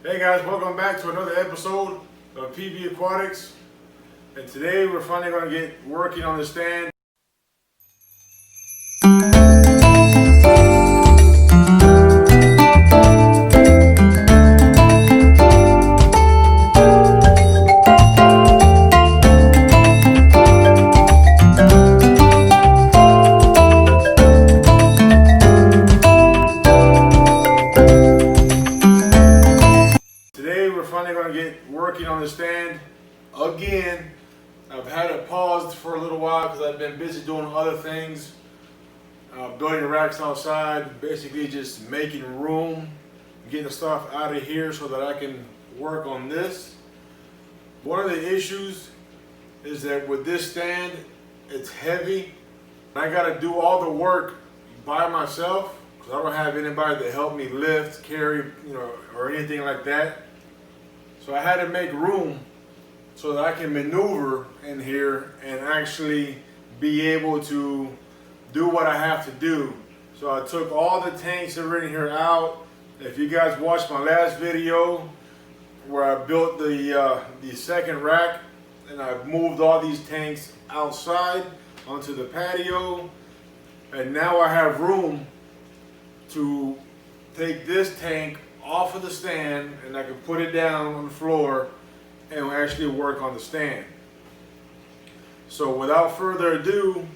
Hey guys, welcome back to another episode of PBAquatics. And today we're finally going to get working on the stand. Again, I've had it paused for a little while because I've been busy doing other things, building racks outside, basically just making room, getting the stuff out of here so that I can work on this. One of the issues is that with this stand, it's heavy. I got to do all the work by myself because I don't have anybody to help me lift, carry, or anything like that. So I had to make room so that I can maneuver in here and actually be able to do what I have to do. So I took all the tanks that are in here out. If you guys watched my last video where I built the second rack, and I moved all these tanks outside onto the patio, and now I have room to take this tank off of the stand and I can put it down on the floor and we'll actually work on the stand. So without further ado,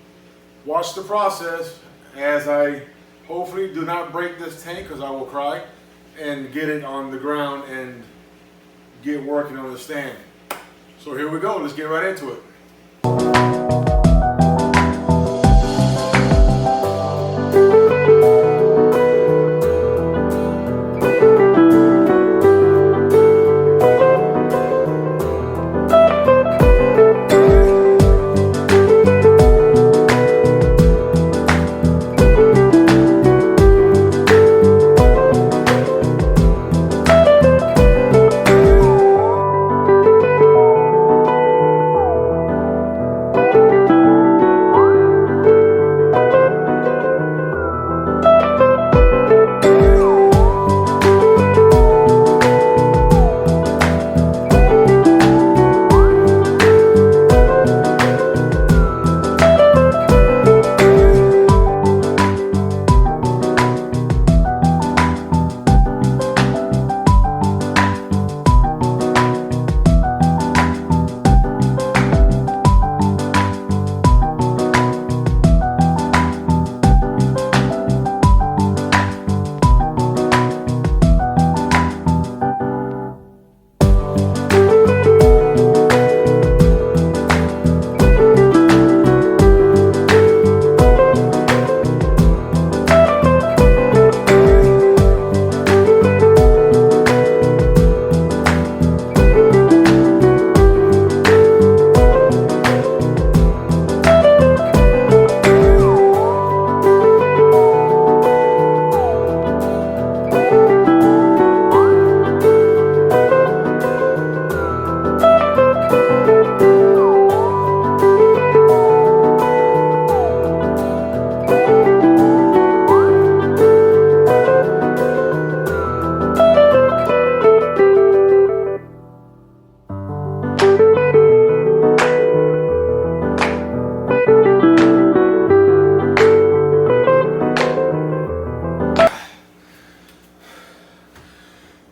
watch the process as I hopefully do not break this tank, because I will cry, and get it on the ground and get working on the stand. So here we go, let's get right into it.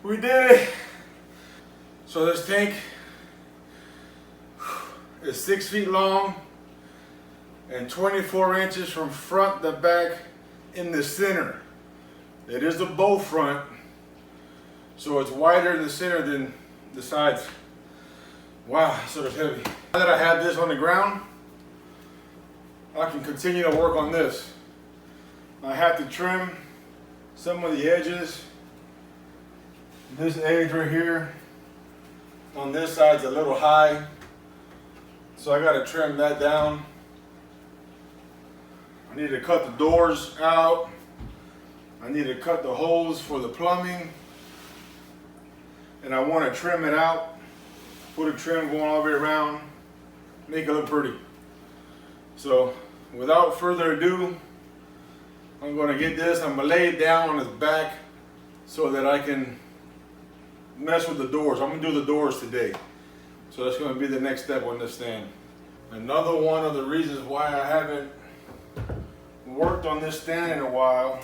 We did it. So this tank is 6 feet long and 24 inches from front to back in the center. It is a bow front, so it's wider in the center than the sides. Wow, so it's heavy. Now that I have this on the ground, I can continue to work on this. I have to trim some of the edges. This edge right here on this side's a little high, so I got to trim that down. I need to cut the doors out. I need to cut the holes for the plumbing, and I want to trim it out, put a trim going all the way around, make it look pretty. So without further ado, I'm going to get this, I'm going to lay it down on his back so that I can mess with the doors. I'm gonna do the doors today. So that's gonna be the next step on this stand. Another one of the reasons why I haven't worked on this stand in a while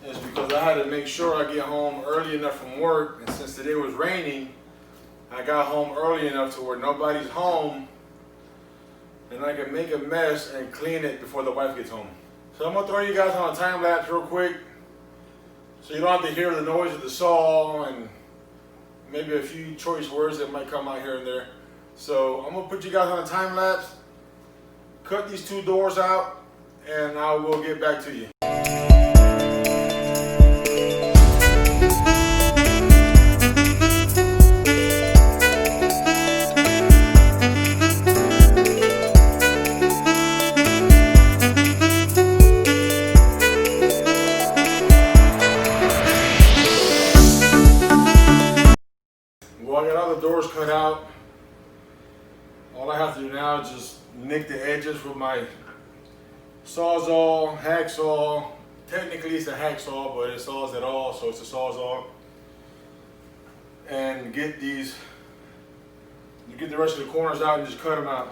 is because I had to make sure I get home early enough from work, and since today was raining, I got home early enough to where nobody's home and I can make a mess and clean it before the wife gets home. So I'm gonna throw you guys on a time lapse real quick so you don't have to hear the noise of the saw and maybe a few choice words that might come out here and there. So I'm gonna put you guys on a time lapse, cut these two doors out, and I will get back to you. Well, I got all the doors cut out. All I have to do now is just nick the edges with my Sawzall, hacksaw. Technically it's a hacksaw, but it saws it all, so it's a Sawzall. And get these, you get the rest of the corners out and just cut them out.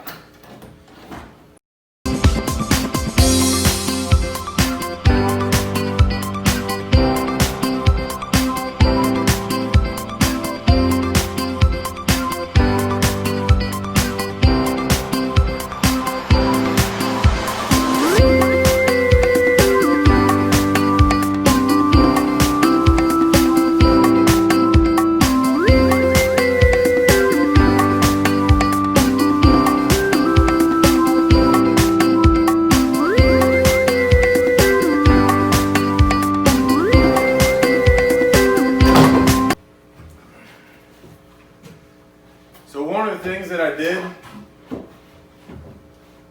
So one of the things that I did,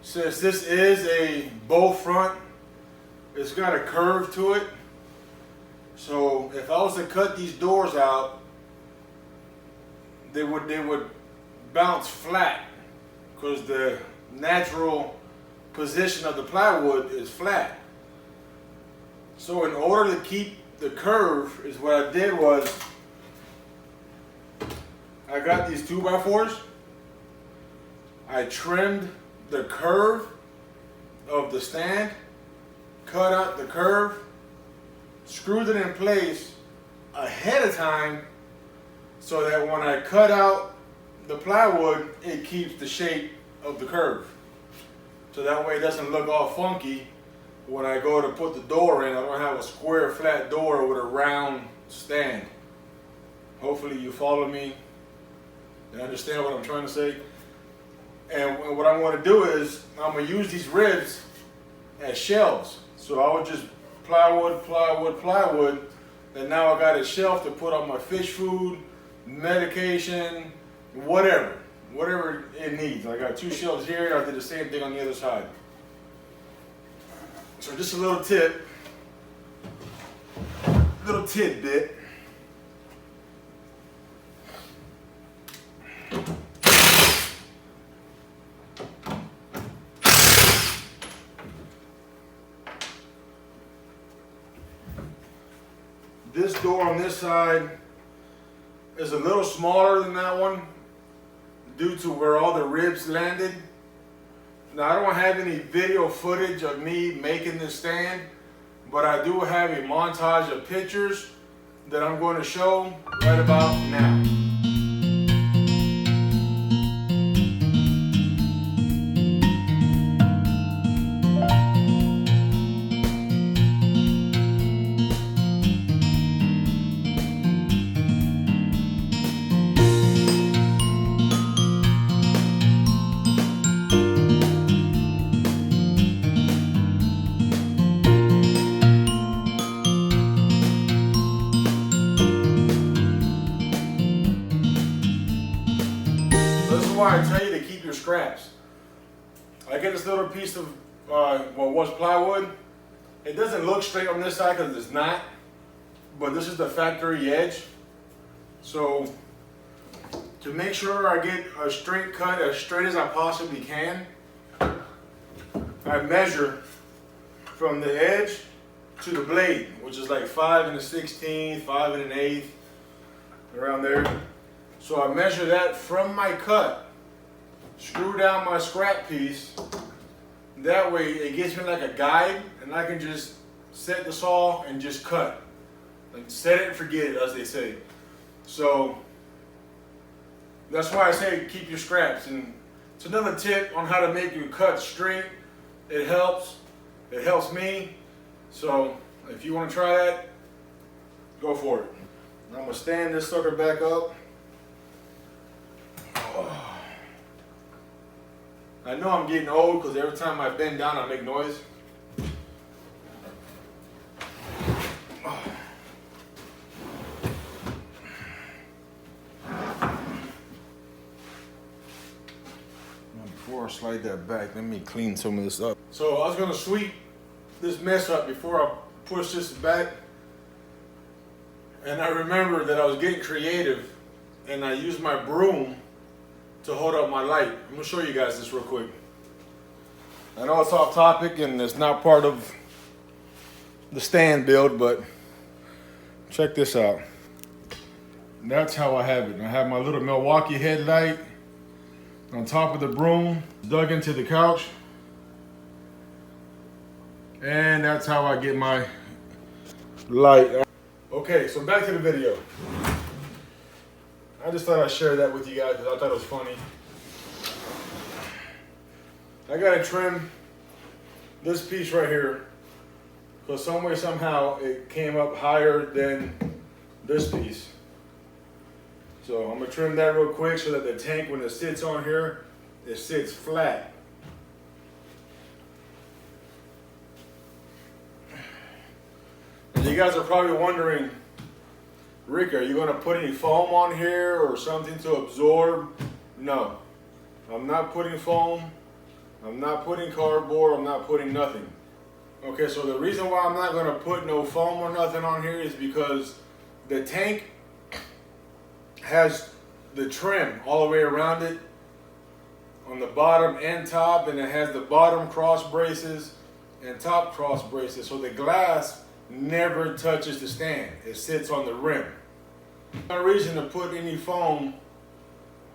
since this is a bow front, it's got a curve to it. So if I was to cut these doors out, they would bounce flat because the natural position of the plywood is flat. So in order to keep the curve, is what I did was I got these 2x4s. I trimmed the curve of the stand, cut out the curve, screwed it in place ahead of time so that when I cut out the plywood, it keeps the shape of the curve. So that way it doesn't look all funky when I go to put the door in. I don't have a square flat door with a round stand. Hopefully you follow me. You understand what I'm trying to say? And what I'm going to do is I'm going to use these ribs as shelves. So I would just plywood, plywood, plywood. And now I got a shelf to put on my fish food, medication, whatever it needs. I got two shelves here. I did the same thing on the other side. So just a little tidbit. This door on this side is a little smaller than that one due to where all the ribs landed. Now I don't have any video footage of me making this stand, but I do have a montage of pictures that I'm going to show right about now. Why I tell you to keep your scraps. I get this little piece of what was plywood. It doesn't look straight on this side because it's not, but this is the factory edge. So to make sure I get a straight cut, as straight as I possibly can, I measure from the edge to the blade, which is like 5 1/16, 5 1/8. around there. So I measure that from my cut, screw down my scrap piece. That way it gives me like a guide, and I can just set the saw and just cut. Like set it and forget it, as they say. So that's why I say keep your scraps. And it's another tip on how to make your cut straight. It helps. It helps me. So if you want to try that, go for it. I'm gonna stand this sucker back up. Oh. I know I'm getting old because every time I bend down I make noise. Before I slide that back, let me clean some of this up. So I was gonna sweep this mess up before I push this back. And I remembered that I was getting creative and I used my broom to hold up my light. I'm gonna show you guys this real quick. I know it's off topic and it's not part of the stand build, but check this out. That's how I have it. I have my little Milwaukee headlight on top of the broom, dug into the couch. And that's how I get my light. Okay, so back to the video. I just thought I'd share that with you guys because I thought it was funny. I gotta trim this piece right here because some way, somehow, it came up higher than this piece. So I'm gonna trim that real quick so that the tank, when it sits on here, it sits flat. And you guys are probably wondering, Rick, are you gonna put any foam on here or something to absorb? No, I'm not putting foam. I'm not putting cardboard. I'm not putting nothing. Okay, so the reason why I'm not gonna put no foam or nothing on here is because the tank has the trim all the way around it on the bottom and top, and it has the bottom cross braces and top cross braces, so the glass never touches the stand. It sits on the rim. No reason to put any foam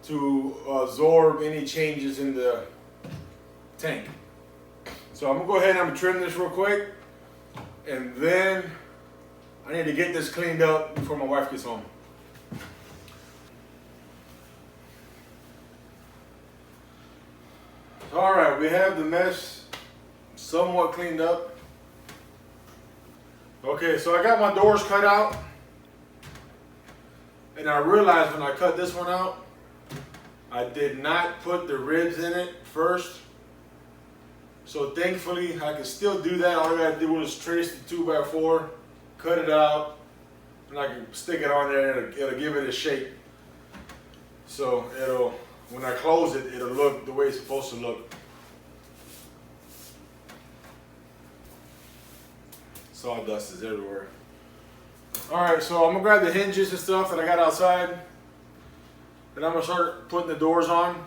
to absorb any changes in the tank. So I'm gonna go ahead and I'm gonna trim this real quick, and then I need to get this cleaned up before my wife gets home. All right, we have the mess somewhat cleaned up. Okay, so I got my doors cut out, and I realized when I cut this one out, I did not put the ribs in it first. So thankfully, I can still do that. All I gotta do is trace the 2x4, cut it out, and I can stick it on there, and it'll give it a shape. So it'll, when I close it, it'll look the way it's supposed to look. Sawdust is everywhere. All right, so I'm gonna grab the hinges and stuff that I got outside, and I'm gonna start putting the doors on.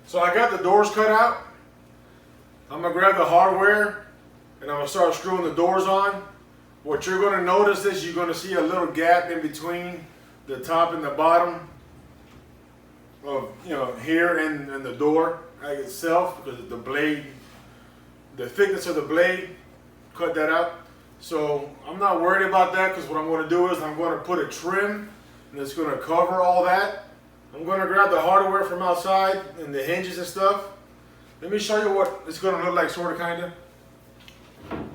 So I got the doors cut out. I'm gonna grab the hardware, and I'm gonna start screwing the doors on. What you're gonna notice is you're gonna see a little gap in between the top and the bottom of, you know, here and the door itself, because the blade, the thickness of the blade, cut that out. So I'm not worried about that, because what I'm going to do is I'm going to put a trim, and it's going to cover all that. I'm going to grab the hardware from outside and the hinges and stuff. Let me show you what it's going to look like, sort of, kind of.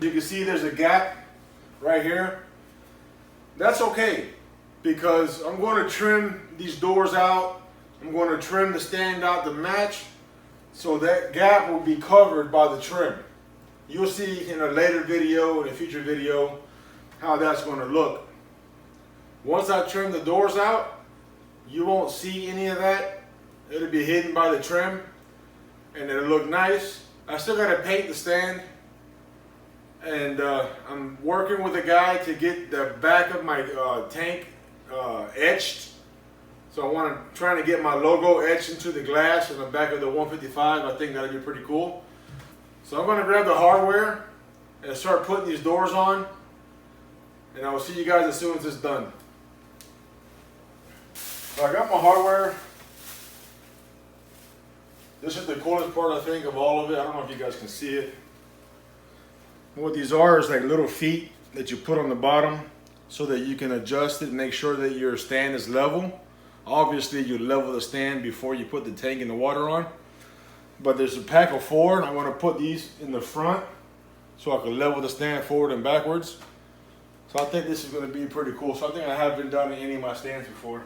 You can see there's a gap right here. That's okay, because I'm going to trim these doors out. I'm going to trim the stand out to match, so that gap will be covered by the trim. You'll see in a later video, in a future video, how that's going to look. Once I trim the doors out, you won't see any of that. It'll be hidden by the trim, and it'll look nice. I still got to paint the stand, and I'm working with a guy to get the back of my tank etched. So I'm trying to get my logo etched into the glass in the back of the 155. I think that'll be pretty cool. So I'm going to grab the hardware and start putting these doors on, and I will see you guys as soon as it's done. So I got my hardware. This is the coolest part, I think, of all of it. I don't know if you guys can see it. What these are is like little feet that you put on the bottom so that you can adjust it and make sure that your stand is level. Obviously, you level the stand before you put the tank and the water on. But there's a pack of 4, and I want to put these in the front so I can level the stand forward and backwards. So I think this is going to be pretty cool. So I think I haven't done in any of my stands before.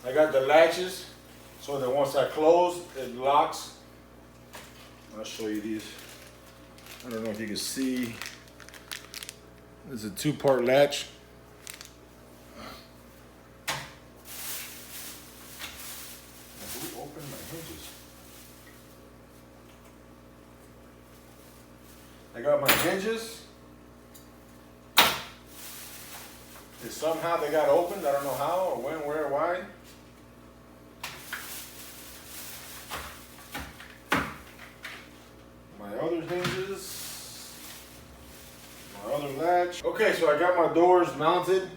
I got the latches so that once I close, it locks. I'll show you these. I don't know if you can see. There's a 2-part latch. Who opened my hinges? I got my hinges. And somehow they got opened. I don't know how or when, where, why. My other hinges, my other latch. Okay, so I got my doors mounted.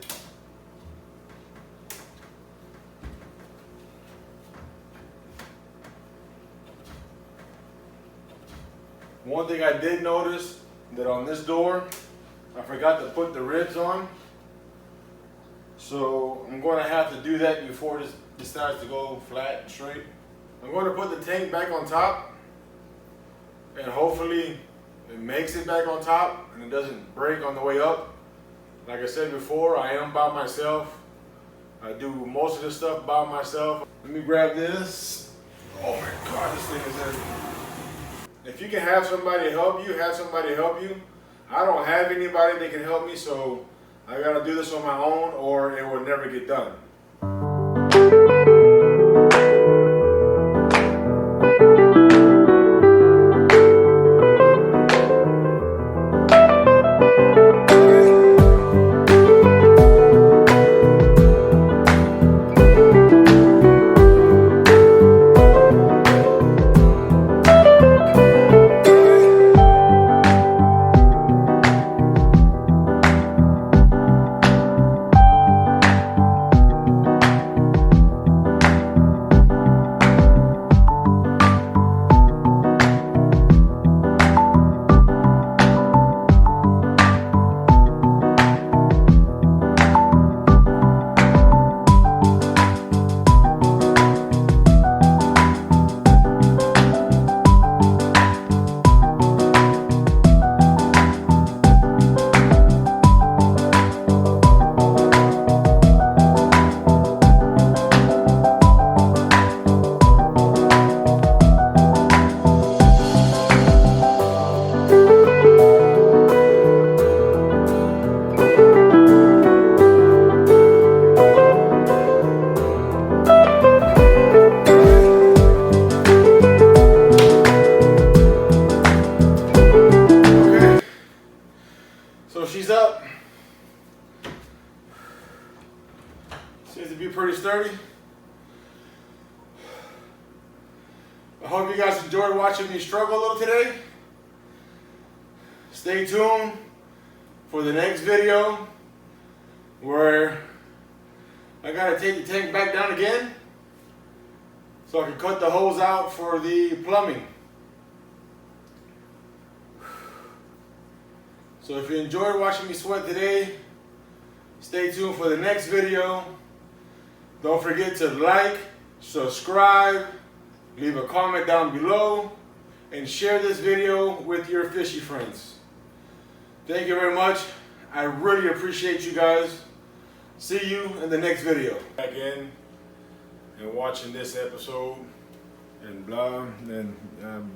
One thing I did notice that on this door, I forgot to put the ribs on. So I'm going to have to do that before this decides to go flat and straight. I'm going to put the tank back on top. And hopefully it makes it back on top and it doesn't break on the way up. Like I said before, I am by myself. I do most of this stuff by myself. Let me grab this. Oh my God, this thing is heavy. If you can have somebody help you, have somebody help you. I don't have anybody that can help me, so I gotta do this on my own or it will never get done. She's up. Seems to be pretty sturdy. I hope you guys enjoyed watching me struggle a little today. Stay tuned for the next video where I gotta take the tank back down again so I can cut the hose out for the plumbing. So if you enjoyed watching me sweat today, stay tuned for the next video. Don't forget to like, subscribe, leave a comment down below, and share this video with your fishy friends. Thank you very much. I really appreciate you guys. See you in the next video. Back in and watching this episode and blah, and I'm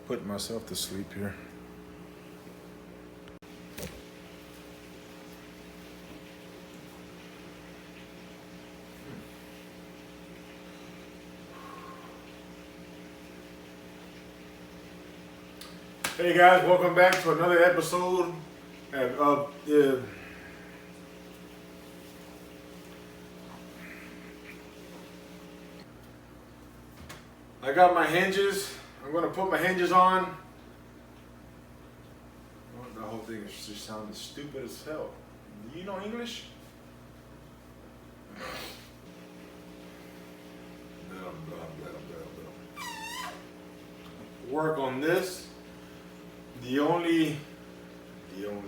putting myself to sleep here. Hey guys, welcome back to another episode of the I got my hinges. I'm gonna put my hinges on. Oh, the whole thing is just sounding stupid as hell. Do you know English? Work on this. The only, what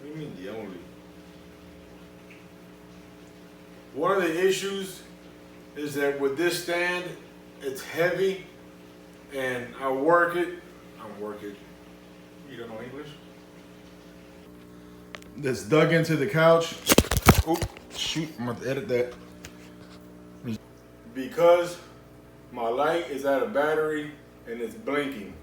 do you mean the only? One of the issues is that with this stand, it's heavy, and I work it. You don't know English? That's dug into the couch. Oh, shoot, I'm gonna edit that. Because my light is out of battery and it's blinking.